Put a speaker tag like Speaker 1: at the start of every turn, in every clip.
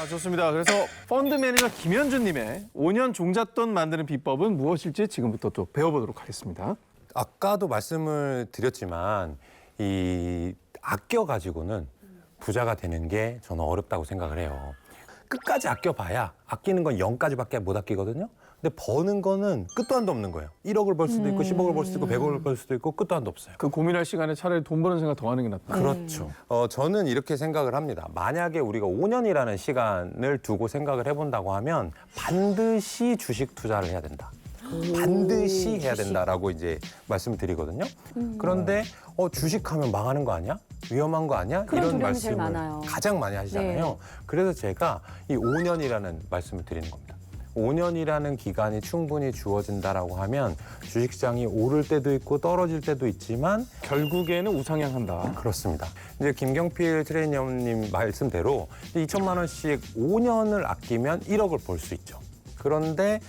Speaker 1: 좋습니다. 그래서 펀드 매니저 김현준님의 5년 종잣돈 만드는 비법은 무엇일지 지금부터 또 배워보도록 하겠습니다.
Speaker 2: 아까도 말씀을 드렸지만 이 아껴 가지고는 부자가 되는 게 저는 어렵다고 생각을 해요. 끝까지 아껴봐야 아끼는 건 0까지밖에 못 아끼거든요. 근데 버는 거는 끝도 한도 없는 거예요. 1억을 벌 수도 있고 10억을 벌 수도 있고 100억을 벌 수도 있고 끝도 한도 없어요.
Speaker 1: 그 고민할 시간에 차라리 돈 버는 생각 더 하는 게 낫다.
Speaker 2: 그렇죠. 저는 이렇게 생각을 합니다. 만약에 우리가 5년이라는 시간을 두고 생각을 해본다고 하면 반드시 주식 투자를 해야 된다. 반드시 해야 된다라고 이제 말씀을 드리거든요. 그런데 주식하면 망하는 거 아니야? 위험한 거 아니야?
Speaker 3: 그런
Speaker 2: 이런
Speaker 3: 두려움이 제일
Speaker 2: 말씀을
Speaker 3: 많아요.
Speaker 2: 가장 많이 하시잖아요.
Speaker 3: 네.
Speaker 2: 그래서 제가 이 5년이라는 말씀을 드리는 겁니다. 5년이라는 기간이 충분히 주어진다라고 하면 주식시장이 오를 때도 있고 떨어질 때도 있지만
Speaker 1: 결국에는 우상향한다.
Speaker 2: 그렇습니다. 이제 김경필 트레이너님 말씀대로 2천만 원씩 5년을 아끼면 1억을 벌 수 있죠. 그런데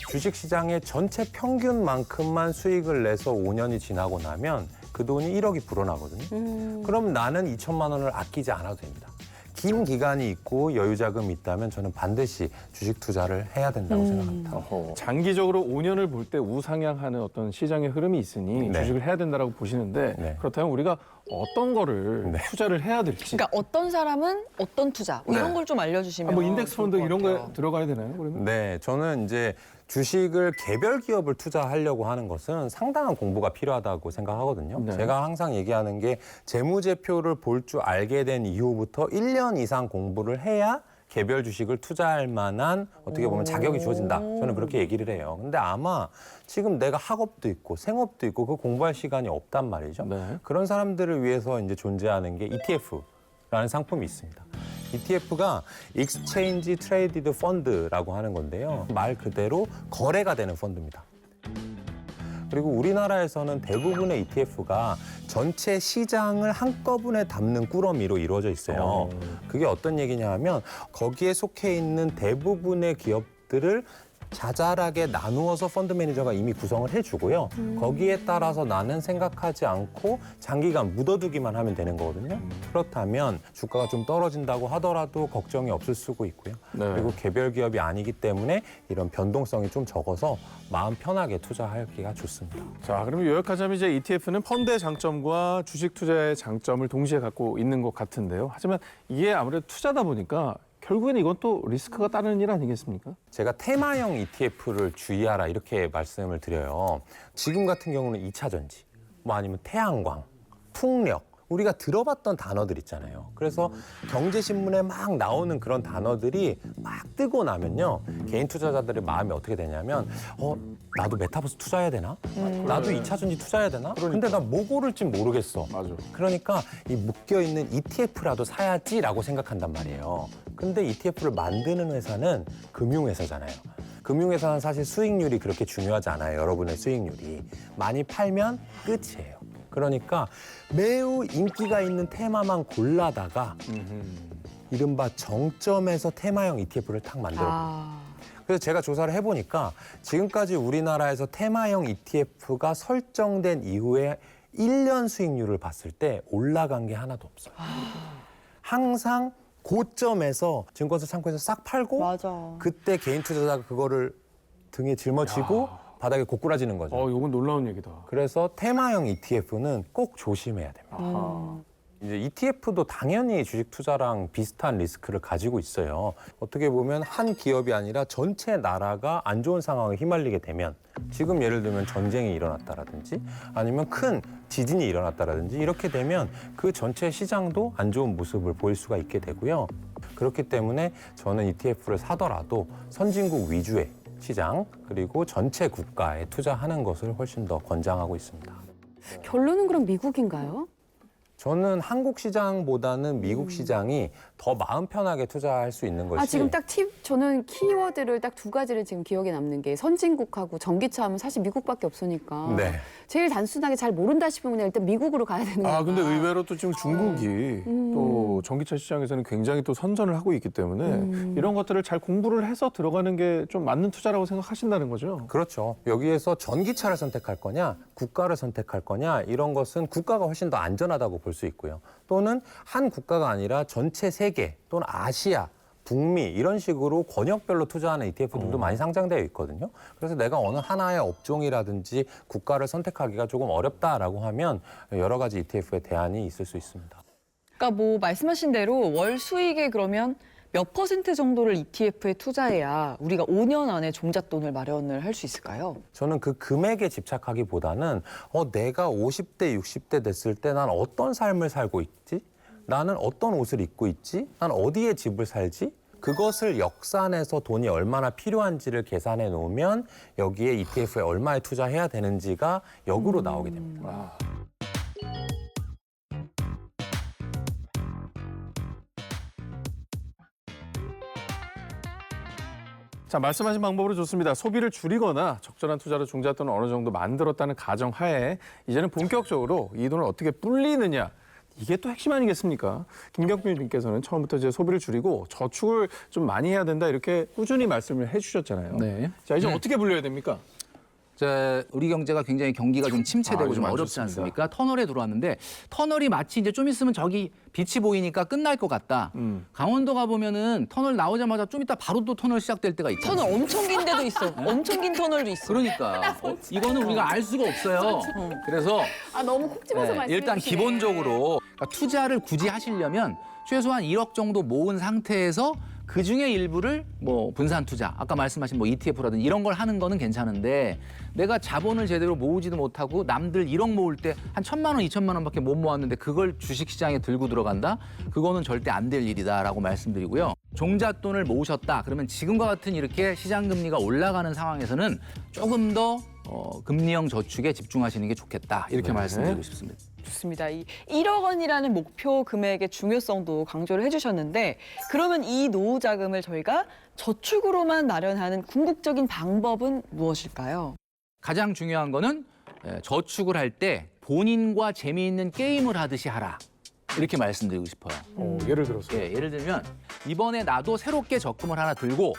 Speaker 2: 주식시장의 전체 평균만큼만 수익을 내서 5년이 지나고 나면 그 돈이 1억이 불어나거든요. 그럼 나는 2천만 원을 아끼지 않아도 됩니다. 긴 기간이 있고 여유 자금이 있다면 저는 반드시 주식 투자를 해야 된다고 생각합니다.
Speaker 1: 장기적으로 5년을 볼 때 우상향하는 어떤 시장의 흐름이 있으니
Speaker 2: 네.
Speaker 1: 주식을 해야 된다고 보시는데
Speaker 2: 네.
Speaker 1: 그렇다면 우리가 어떤 거를
Speaker 2: 네.
Speaker 1: 투자를 해야 될지.
Speaker 4: 그러니까 어떤 사람은 어떤 투자 뭐 이런
Speaker 1: 네.
Speaker 4: 걸 좀 알려주시면
Speaker 1: 뭐 인덱스
Speaker 4: 좋을
Speaker 1: 펀드
Speaker 4: 것
Speaker 1: 이런
Speaker 4: 같아요.
Speaker 1: 거에 들어가야 되나요? 그러면?
Speaker 2: 네, 저는 이제 주식을 개별 기업을 투자하려고 하는 것은 상당한 공부가 필요하다고 생각하거든요.
Speaker 1: 네.
Speaker 2: 제가 항상 얘기하는 게 재무제표를 볼 줄 알게 된 이후부터 1년 이상 공부를 해야 개별 주식을 투자할 만한 어떻게 보면 자격이 주어진다. 저는 그렇게 얘기를 해요. 근데 아마 지금 내가 학업도 있고 생업도 있고 그 공부할 시간이 없단 말이죠.
Speaker 1: 네.
Speaker 2: 그런 사람들을 위해서 이제 존재하는 게 ETF라는 상품이 있습니다. ETF가 Exchange Traded Fund라고 하는 건데요. 말 그대로 거래가 되는 펀드입니다. 그리고 우리나라에서는 대부분의 ETF가 전체 시장을 한꺼번에 담는 꾸러미로 이루어져 있어요. 그게 어떤 얘기냐 하면 거기에 속해 있는 대부분의 기업들을 자잘하게 나누어서 펀드 매니저가 이미 구성을 해주고요. 거기에 따라서 나는 생각하지 않고 장기간 묻어두기만 하면 되는 거거든요. 그렇다면 주가가 좀 떨어진다고 하더라도 걱정이 없을 수가 있고요.
Speaker 1: 네.
Speaker 2: 그리고 개별 기업이 아니기 때문에 이런 변동성이 좀 적어서 마음 편하게 투자하기가 좋습니다.
Speaker 1: 자, 그러면 요약하자면 이제 ETF는 펀드의 장점과 주식 투자의 장점을 동시에 갖고 있는 것 같은데요. 하지만 이게 아무래도 투자다 보니까 결국에는 이건 또 리스크가 따르는 일 아니겠습니까?
Speaker 2: 제가 테마형 ETF를 주의하라 이렇게 말씀을 드려요. 지금 같은 경우는 2차 전지, 뭐 아니면 태양광, 풍력, 우리가 들어봤던 단어들 있잖아요. 그래서 경제신문에 막 나오는 그런 단어들이 막 뜨고 나면요. 개인 투자자들의 마음이 어떻게 되냐면 나도 메타버스 투자해야 되나? 나도 2차 전지 투자해야 되나? 근데 나 뭐 고를지 모르겠어.
Speaker 1: 맞아.
Speaker 2: 그러니까 이 묶여있는 ETF라도 사야지라고 생각한단 말이에요. 근데 ETF를 만드는 회사는 금융회사잖아요. 금융회사는 사실 수익률이 그렇게 중요하지 않아요. 여러분의 수익률이. 많이 팔면 끝이에요. 그러니까 매우 인기가 있는 테마만 골라다가 이른바 정점에서 테마형 ETF를 탁 만들어요. 그래서 제가 조사를 해보니까 지금까지 우리나라에서 테마형 ETF가 설정된 이후에 1년 수익률을 봤을 때 올라간 게 하나도 없어요. 항상 고점에서 증권사 창구에서 싹 팔고
Speaker 4: 맞아.
Speaker 2: 그때 개인 투자자가 그거를 등에 짊어지고 바닥에 고꾸라지는 거죠.
Speaker 1: 이건 놀라운 얘기다.
Speaker 2: 그래서 테마형 ETF는 꼭 조심해야 됩니다. 이제 ETF도 당연히 주식 투자랑 비슷한 리스크를 가지고 있어요. 어떻게 보면 한 기업이 아니라 전체 나라가 안 좋은 상황에 휘말리게 되면 지금 예를 들면 전쟁이 일어났다라든지 아니면 큰 지진이 일어났다라든지 이렇게 되면 그 전체 시장도 안 좋은 모습을 보일 수가 있게 되고요. 그렇기 때문에 저는 ETF를 사더라도 선진국 위주의 시장 그리고 전체 국가에 투자하는 것을 훨씬 더 권장하고 있습니다.
Speaker 3: 결론은 그럼 미국인가요?
Speaker 2: 저는 한국 시장보다는 미국 시장이 더 마음 편하게 투자할 수 있는 것이
Speaker 3: 지금 딱 저는 키워드를 딱 두 가지를 지금 기억에 남는 게 선진국하고 전기차 하면 사실 미국밖에 없으니까
Speaker 2: 네.
Speaker 3: 제일 단순하게 잘 모른다 싶으면 그냥 일단 미국으로 가야 되는 거예요.
Speaker 1: 근데 의외로 또 지금 중국이 또 전기차 시장에서는 굉장히 또 선전을 하고 있기 때문에 이런 것들을 잘 공부를 해서 들어가는 게 좀 맞는 투자라고 생각하신다는 거죠?
Speaker 2: 그렇죠. 여기에서 전기차를 선택할 거냐, 국가를 선택할 거냐 이런 것은 국가가 훨씬 더 안전하다고 볼 수 있고요. 또는 한 국가가 아니라 전체 세계 또는 아시아 북미 이런 식으로 권역별로 투자하는 ETF들도 많이 상장되어 있거든요. 그래서 내가 어느 하나의 업종이라든지 국가를 선택하기가 조금 어렵다라고 하면 여러 가지 ETF의 대안이 있을 수 있습니다.
Speaker 4: 그러니까 뭐 말씀하신 대로 월 수익에 그러면 몇 % 정도를 ETF에 투자해야 우리가 5년 안에 종잣돈을 마련을 할 수 있을까요?
Speaker 2: 저는 그 금액에 집착하기보다는 내가 50대, 60대 됐을 때 난 어떤 삶을 살고 있지? 나는 어떤 옷을 입고 있지? 난 어디에 집을 살지? 그것을 역산해서 돈이 얼마나 필요한지를 계산해 놓으면 여기에 ETF에 얼마에 투자해야 되는지가 역으로 나오게 됩니다.
Speaker 1: 자, 말씀하신 방법으로 좋습니다. 소비를 줄이거나 적절한 투자로 종잣돈을 어느 정도 만들었다는 가정하에 이제는 본격적으로 이 돈을 어떻게 불리느냐. 이게 또 핵심 아니겠습니까? 김경필 님께서는 처음부터 이제 소비를 줄이고 저축을 좀 많이 해야 된다 이렇게 꾸준히 말씀을 해주셨잖아요.
Speaker 5: 네.
Speaker 1: 자, 이제 어떻게 불려야 됩니까?
Speaker 5: 자, 우리 경제가 굉장히 경기가 좀 침체되고
Speaker 1: 좀
Speaker 5: 좀
Speaker 1: 안
Speaker 5: 어렵지
Speaker 1: 좋습니다.
Speaker 5: 않습니까? 터널에 들어왔는데 터널이 마치 이제 좀 있으면 저기 빛이 보이니까 끝날 것 같다. 강원도 가보면은 터널 나오자마자 좀 이따 바로 또 터널 시작될 때가 있잖아요.
Speaker 4: 터널 엄청 긴 데도 있어. 엄청 긴 터널도 있어.
Speaker 5: 그러니까 이거는 우리가 알 수가 없어요. 그래서
Speaker 3: 아 너무 콕 집어서 말씀해
Speaker 5: 일단
Speaker 3: 주시네.
Speaker 5: 기본적으로 그러니까 투자를 굳이 하시려면 최소한 1억 정도 모은 상태에서 그 중에 일부를 뭐 분산 투자, 아까 말씀하신 뭐 ETF라든지 이런 걸 하는 거는 괜찮은데 내가 자본을 제대로 모으지도 못하고 남들 1억 모을 때 한 1,000만 원, 2,000만 원밖에 못 모았는데 그걸 주식시장에 들고 들어간다? 그거는 절대 안 될 일이다라고 말씀드리고요. 종잣돈을 모으셨다. 그러면 지금과 같은 이렇게 시장 금리가 올라가는 상황에서는 조금 더 금리형 저축에 집중하시는 게 좋겠다. 이렇게 말씀드리고 싶습니다.
Speaker 4: 좋습니다. 이 1억 원이라는 목표 금액의 중요성도 강조를 해주셨는데 그러면 이 노후 자금을 저희가 저축으로만 마련하는 궁극적인 방법은 무엇일까요?
Speaker 5: 가장 중요한 거는 저축을 할 때 본인과 재미있는 게임을 하듯이 하라. 이렇게 말씀드리고 싶어요.
Speaker 1: 예를 들어서.
Speaker 5: 예를 들면 이번에 나도 새롭게 적금을 하나 들고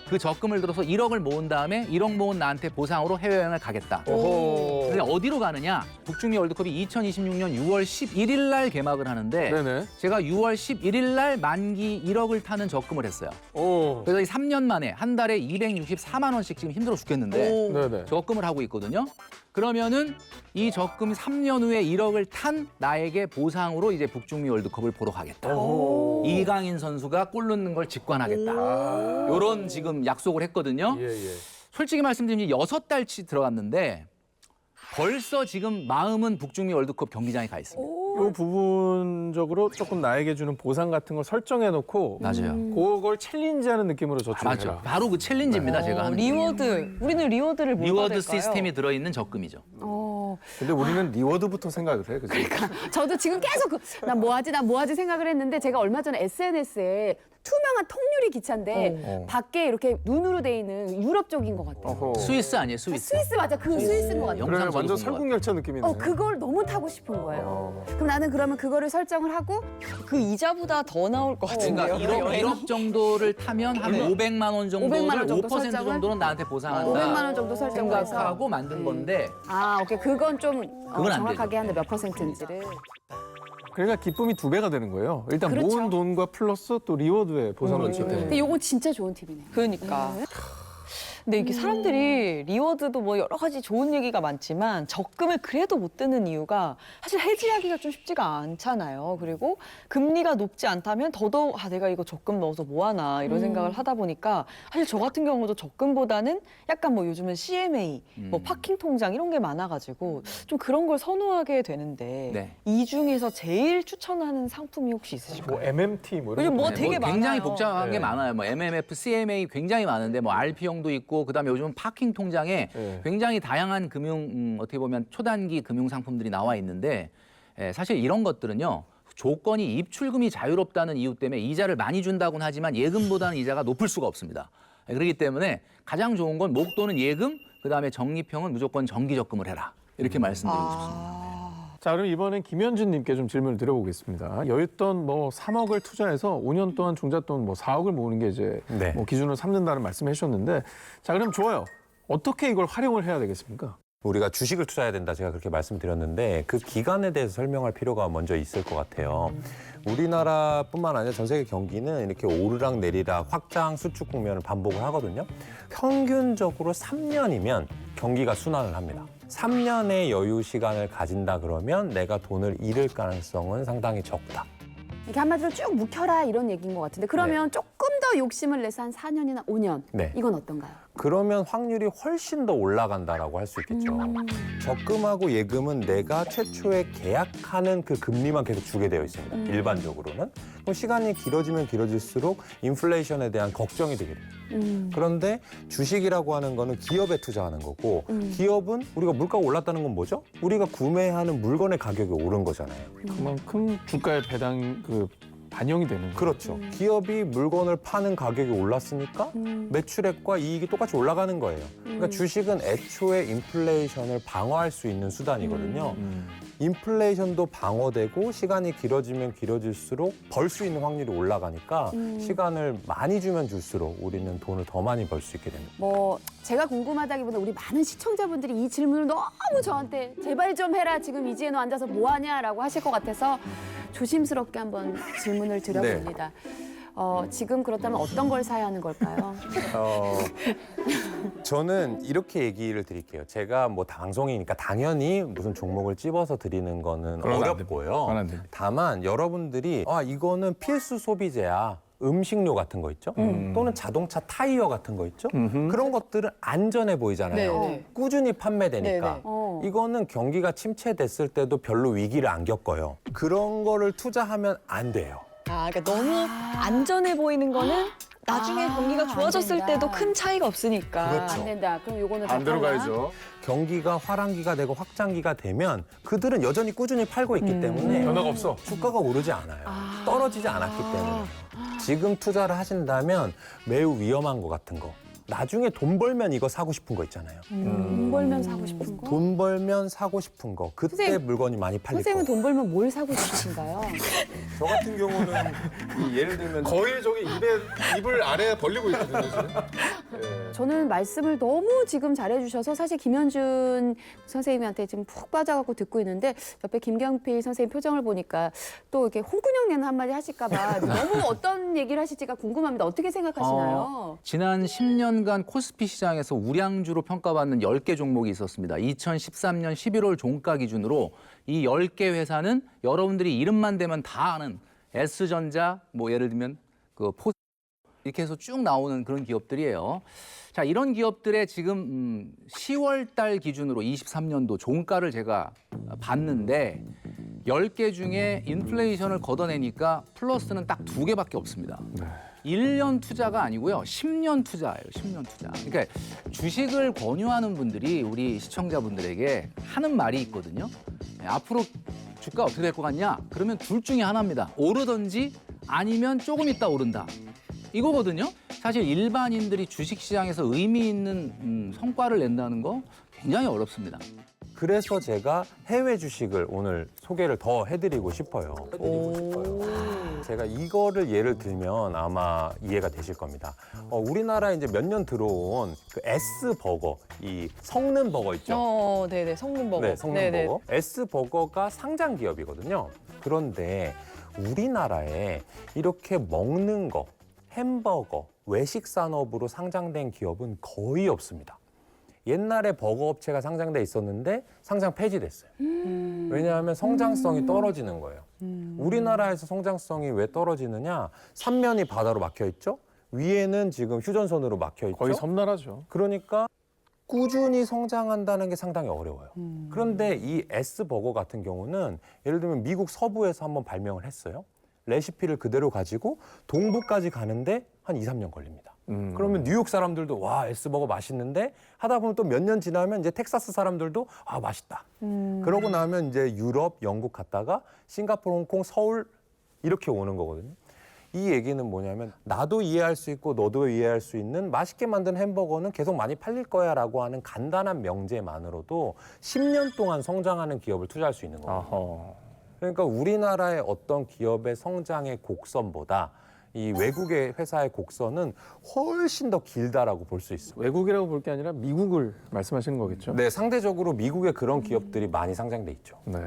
Speaker 5: 그 적금을 들어서 1억을 모은 다음에 1억 모은 나한테 보상으로 해외여행을 가겠다. 근데 어디로 가느냐? 북중미 월드컵이 2026년 6월 11일 날 개막을 하는데
Speaker 1: 네네.
Speaker 5: 제가 6월 11일 날 만기 1억을 타는 적금을 했어요.
Speaker 1: 오.
Speaker 5: 그래서 이 3년 만에 한 달에 264만 원씩 지금 힘들어 죽겠는데
Speaker 1: 네네.
Speaker 5: 적금을 하고 있거든요. 그러면은 이 적금 3년 후에 1억을 탄 나에게 보상으로 이제 북중미 월드컵을 보러 가겠다. 이강인 선수가 골 넣는 걸 직관하겠다. 요런 지금 약속을 했거든요.
Speaker 1: 예, 예.
Speaker 5: 솔직히 말씀드리면 6달치 들어갔는데 벌써 지금 마음은 북중미 월드컵 경기장에 가 있습니다.
Speaker 1: 이 부분적으로 조금 나에게 주는 보상 같은 걸 설정해놓고
Speaker 5: 맞아요.
Speaker 1: 그걸 챌린지하는 느낌으로 저축을
Speaker 5: 맞죠.
Speaker 1: 해라.
Speaker 5: 바로 그 챌린지입니다. 제가 하는 게.
Speaker 4: 리워드. 우리는 리워드를 뭘
Speaker 5: 리워드
Speaker 4: 받을까요?
Speaker 5: 시스템이 들어있는 적금이죠.
Speaker 1: 근데 우리는 리워드부터 생각을 해, 그죠?
Speaker 3: 저도 지금 계속 난 뭐 하지 생각을 했는데 제가 얼마 전에 SNS에 투명한 통유리 기차인데 밖에 이렇게 눈으로 돼 있는 유럽 쪽인 것 같아요.
Speaker 1: 어허.
Speaker 5: 스위스 아니에요, 스위스.
Speaker 3: 스위스 맞아, 그 스위스인 것 같아요.
Speaker 1: 그래,
Speaker 5: 영상
Speaker 1: 완전
Speaker 5: 저도 본것
Speaker 1: 설국열차 느낌이네.
Speaker 3: 그걸 너무 타고 싶은 거예요. 그럼 나는 그러면 그거를 설정을 하고
Speaker 4: 그 이자보다 더 나올 것 같은데요.
Speaker 5: 그러니까 1억 정도를 타면 한 500만 원 정도를
Speaker 3: 500만 원 정도
Speaker 5: 5%
Speaker 3: 설정을?
Speaker 5: 정도는 나한테 보상한다.
Speaker 3: 500만 원 정도 설정을 해서
Speaker 5: 생각하고 만든 건데
Speaker 3: 아, 오케이. 그건 좀
Speaker 5: 그건 안
Speaker 3: 정확하게
Speaker 5: 되죠.
Speaker 3: 하는데 몇 퍼센트인지를.
Speaker 1: 그러니까 기쁨이 2배가 되는 거예요. 일단
Speaker 3: 그렇죠.
Speaker 1: 모은 돈과 플러스 또 리워드의 보상을
Speaker 5: 그렇죠.
Speaker 1: 있기 때문에.
Speaker 3: 근데 요건 진짜 좋은 팁이네요.
Speaker 4: 그러니까. 근데 이게 사람들이 리워드도 뭐 여러 가지 좋은 얘기가 많지만 적금을 그래도 못 드는 이유가 사실 해지하기가 좀 쉽지가 않잖아요. 그리고 금리가 높지 않다면 더더욱 내가 이거 적금 넣어서 뭐 하나 이런 생각을 하다 보니까 사실 저 같은 경우도 적금보다는 약간 뭐 요즘은 CMA, 뭐 파킹 통장 이런 게 많아가지고 좀 그런 걸 선호하게 되는데
Speaker 5: 네.
Speaker 4: 이 중에서 제일 추천하는 상품이 혹시 있으실까요?
Speaker 1: 뭐 MMT 뭐 이런
Speaker 4: 요즘
Speaker 1: 것도
Speaker 4: 뭐
Speaker 1: 있고.
Speaker 4: 되게
Speaker 5: 굉장히
Speaker 4: 많아요.
Speaker 5: 복잡한
Speaker 1: 네.
Speaker 5: 게 많아요. 뭐 MMF, CMA 굉장히 많은데 뭐 RP형도 있고 그다음에 요즘은 파킹 통장에
Speaker 1: 네.
Speaker 5: 굉장히 다양한 금융 어떻게 보면 초단기 금융 상품들이 나와 있는데 사실 이런 것들은요. 조건이 입출금이 자유롭다는 이유 때문에 이자를 많이 준다고는 하지만 예금보다는 이자가 높을 수가 없습니다. 그렇기 때문에 가장 좋은 건 목돈은 예금, 그다음에 적립형은 무조건 정기 적금을 해라. 이렇게 말씀드리고 싶습니다.
Speaker 1: 자, 그럼 이번엔 김현준 님께 좀 질문을 드려보겠습니다. 여윳돈 뭐 3억을 투자해서 5년 동안 종잣돈 뭐 4억을 모으는 게 이제
Speaker 2: 네.
Speaker 1: 뭐 기준으로 삼는다는 말씀을 해주셨는데 자, 그럼 좋아요. 어떻게 이걸 활용을 해야 되겠습니까?
Speaker 2: 우리가 주식을 투자해야 된다 제가 그렇게 말씀드렸는데 그 기간에 대해서 설명할 필요가 먼저 있을 것 같아요. 우리나라뿐만 아니라 전 세계 경기는 이렇게 오르락 내리락 확장 수축 국면을 반복을 하거든요. 평균적으로 3년이면 경기가 순환을 합니다. 3년의 여유 시간을 가진다 그러면 내가 돈을 잃을 가능성은 상당히 적다.
Speaker 3: 이렇게 한마디로 쭉 묵혀라 이런 얘기인 것 같은데 그러면 조금 더 욕심을 내서 한 4년이나 5년
Speaker 2: 네.
Speaker 3: 이건 어떤가요?
Speaker 2: 그러면 확률이 훨씬 더 올라간다라고 할 수 있겠죠. 적금하고 예금은 내가 최초에 계약하는 그 금리만 계속 주게 되어 있습니다. 일반적으로는. 그럼 시간이 길어지면 길어질수록 인플레이션에 대한 걱정이 되게 돼요. 그런데 주식이라고 하는 거는 기업에 투자하는 거고 기업은 우리가 물가가 올랐다는 건 뭐죠? 우리가 구매하는 물건의 가격이 오른 거잖아요.
Speaker 1: 그만큼 주가의 배당 반영이 되는 거예요.
Speaker 2: 그렇죠. 기업이 물건을 파는 가격이 올랐으니까 매출액과 이익이 똑같이 올라가는 거예요. 그러니까 주식은 애초에 인플레이션을 방어할 수 있는 수단이거든요. 인플레이션도 방어되고 시간이 길어지면 길어질수록 벌 수 있는 확률이 올라가니까 시간을 많이 주면 줄수록 우리는 돈을 더 많이 벌 수 있게 됩니다.
Speaker 3: 뭐 제가 궁금하다기보다 우리 많은 시청자분들이 이 질문을 너무 저한테 제발 좀 해라 지금 이지혜 너 앉아서 뭐 하냐라고 하실 것 같아서 조심스럽게 한번 질문을 드려봅니다. 지금 그렇다면 어떤 걸 사야 하는 걸까요?
Speaker 2: 저는 이렇게 얘기를 드릴게요. 제가 뭐 방송이니까 당연히 무슨 종목을 찝어서 드리는 거는
Speaker 1: 그건 안
Speaker 2: 어렵고요.
Speaker 1: 그건 안 됩니다.
Speaker 2: 다만 여러분들이 이거는 필수 소비재야. 음식료 같은 거 있죠? 또는 자동차 타이어 같은 거 있죠? 그런 것들은 안전해 보이잖아요.
Speaker 4: 네, 네.
Speaker 2: 꾸준히 판매되니까.
Speaker 4: 네,
Speaker 3: 네.
Speaker 2: 이거는 경기가 침체됐을 때도 별로 위기를 안 겪어요. 그런 거를 투자하면 안 돼요.
Speaker 4: 그러니까 너무 안전해 보이는 거는 나중에 경기가
Speaker 3: 안
Speaker 4: 좋아졌을
Speaker 3: 된다.
Speaker 4: 때도 큰 차이가 없으니까.
Speaker 2: 그렇죠.
Speaker 3: 안 된다. 그럼 요거는
Speaker 1: 반대로
Speaker 3: 잠깐만.
Speaker 1: 가야죠.
Speaker 2: 경기가 화랑기가 되고 확장기가 되면 그들은 여전히 꾸준히 팔고 있기 때문에
Speaker 1: 변화가 없어.
Speaker 2: 주가가 오르지 않아요. 떨어지지 않았기 때문에. 지금 투자를 하신다면 매우 위험한 거 같은 거. 나중에 돈 벌면 이거 사고 싶은 거 있잖아요.
Speaker 3: 돈 벌면 사고 싶은 거?
Speaker 2: 돈 벌면 사고 싶은 거. 그때
Speaker 3: 선생님,
Speaker 2: 물건이 많이 팔릴
Speaker 3: 선생님은
Speaker 2: 거.
Speaker 3: 돈 벌면 뭘 사고 싶으신가요?
Speaker 2: 저 같은 경우는 예를 들면
Speaker 1: 거의 저기 입을 아래 벌리고 있거든요, 지금.
Speaker 3: 저는 말씀을 너무 지금 잘해주셔서 사실 김현준 선생님한테 지금 푹 빠져갖고 듣고 있는데 옆에 김경필 선생님 표정을 보니까 또 이렇게 홍군형 내는 한마디 하실까봐 너무 어떤 얘기를 하실지가 궁금합니다. 어떻게 생각하시나요?
Speaker 5: 지난 10년간 코스피 시장에서 우량주로 평가받는 10개 종목이 있었습니다. 2013년 11월 종가 기준으로 이 10개 회사는 여러분들이 이름만 대면 다 아는 S전자, 뭐 예를 들면 그 포 이렇게 해서 쭉 나오는 그런 기업들이에요. 자, 이런 기업들의 지금 10월 달 기준으로 23년도 종가를 제가 봤는데 10개 중에 인플레이션을 걷어내니까 플러스는 딱 2개밖에 없습니다. 1년 투자가 아니고요. 10년 투자예요. 10년 투자. 그러니까 주식을 권유하는 분들이 우리 시청자분들에게 하는 말이 있거든요. 앞으로 주가 어떻게 될 것 같냐? 그러면 둘 중에 하나입니다. 오르든지 아니면 조금 있다 오른다. 이거거든요. 사실 일반인들이 주식시장에서 의미 있는 성과를 낸다는 거 굉장히 어렵습니다.
Speaker 2: 그래서 제가 해외 주식을 오늘 소개를 더 해드리고 싶어요. 제가 이거를 예를 들면 아마 이해가 되실 겁니다. 우리나라에 이제 몇 년 들어온 그 S버거, 이 성능 버거 있죠?
Speaker 4: 네네. 성능버거.
Speaker 2: 네, 성능 버거. S버거가 상장 기업이거든요. 그런데 우리나라에 이렇게 먹는 거, 햄버거, 외식 산업으로 상장된 기업은 거의 없습니다. 옛날에 버거 업체가 상장돼 있었는데 상장 폐지됐어요. 왜냐하면 성장성이 떨어지는 거예요. 우리나라에서 성장성이 왜 떨어지느냐? 삼면이 바다로 막혀 있죠. 위에는 지금 휴전선으로 막혀 있죠.
Speaker 1: 거의 섬나라죠.
Speaker 2: 그러니까 꾸준히 성장한다는 게 상당히 어려워요. 그런데 이 S버거 같은 경우는 예를 들면 미국 서부에서 한번 발명을 했어요. 레시피를 그대로 가지고 동부까지 가는데 한 2, 3년 걸립니다. 그러면 뉴욕 사람들도 와 S버거 맛있는데 하다 보면 또 몇 년 지나면 이제 텍사스 사람들도 아 맛있다. 그러고 나면 이제 유럽, 영국 갔다가 싱가포르, 홍콩, 서울 이렇게 오는 거거든요. 이 얘기는 뭐냐면 나도 이해할 수 있고 너도 이해할 수 있는 맛있게 만든 햄버거는 계속 많이 팔릴 거야 라고 하는 간단한 명제만으로도 10년 동안 성장하는 기업을 투자할 수 있는 거예요.
Speaker 1: 아하.
Speaker 2: 그러니까 우리나라의 어떤 기업의 성장의 곡선보다 이 외국의 회사의 곡선은 훨씬 더 길다라고 볼 수 있어요.
Speaker 1: 외국이라고 볼 게 아니라 미국을 말씀하시는 거겠죠?
Speaker 2: 네, 상대적으로 미국에 그런 기업들이 많이 상장돼 있죠.
Speaker 1: 네.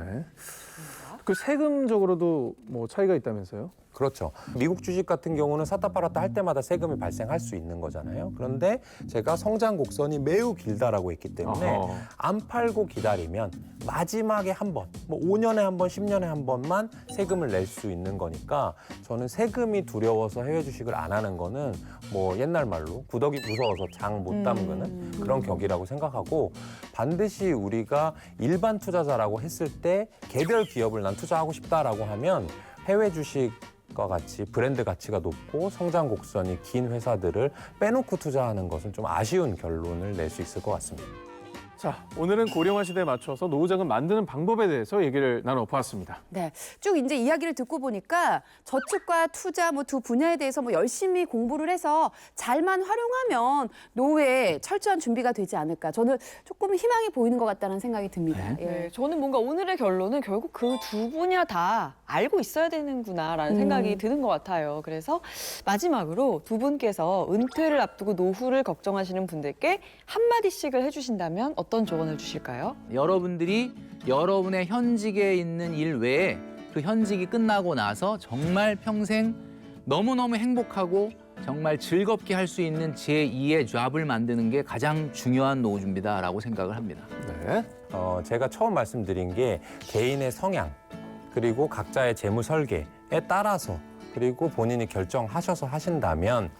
Speaker 1: 그 세금적으로도 뭐 차이가 있다면서요?
Speaker 2: 그렇죠. 미국 주식 같은 경우는 샀다 팔았다 할 때마다 세금이 발생할 수 있는 거잖아요. 그런데 제가 성장 곡선이 매우 길다라고 했기 때문에
Speaker 1: 어허.
Speaker 2: 안 팔고 기다리면 마지막에 한 번, 뭐 5년에 한 번, 10년에 한 번만 세금을 낼 수 있는 거니까 저는 세금이 두려워서 해외 주식을 안 하는 거는 뭐 옛날 말로 구더기 무서워서 장 못 담그는 그런 격이라고 생각하고 반드시 우리가 일반 투자자라고 했을 때 개별 기업을 난 투자하고 싶다라고 하면 해외 주식과 같이 브랜드 가치가 높고 성장 곡선이 긴 회사들을 빼놓고 투자하는 것은 좀 아쉬운 결론을 낼 수 있을 것 같습니다.
Speaker 1: 자, 오늘은 고령화 시대에 맞춰서 노후자금 만드는 방법에 대해서 얘기를 나눠보았습니다.
Speaker 3: 네, 쭉 이제 이야기를 듣고 보니까 저축과 투자 뭐 두 분야에 대해서 뭐 열심히 공부를 해서 잘만 활용하면 노후에 철저한 준비가 되지 않을까. 저는 조금 희망이 보이는 것 같다는 생각이 듭니다. 예.
Speaker 4: 네, 저는 뭔가 오늘의 결론은 결국 그 두 분야 다 알고 있어야 되는구나라는 생각이 드는 것 같아요. 그래서 마지막으로 두 분께서 은퇴를 앞두고 노후를 걱정하시는 분들께 한마디씩을 해주신다면 어떤 조언을 주실까요?
Speaker 5: 여러분들이 여러분의 현직에 있는 일 외에 그 현직이 끝나고 나서 정말 평생 너무너무 행복하고 정말 즐겁게 할 수 있는 제2의 잡을 만드는 게 가장 중요한 노후 준비다라고 생각을 합니다.
Speaker 1: 네.
Speaker 2: 제가 처음 말씀드린 게 개인의 성향 그리고 각자의 재무 설계에 따라서 그리고 본인이 결정하셔서 하신다면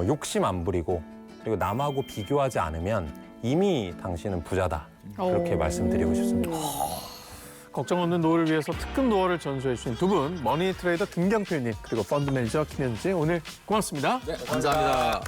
Speaker 2: 욕심 안 부리고 그리고 남하고 비교하지 않으면 이미 당신은 부자다. 그렇게 말씀드리고 싶습니다.
Speaker 1: 걱정 없는 노후를 위해서 특급 노후를 전수해 주신 두 분, 머니 트레이더 김경필님 그리고 펀드 매니저 김현지 오늘 고맙습니다.
Speaker 5: 감사합니다.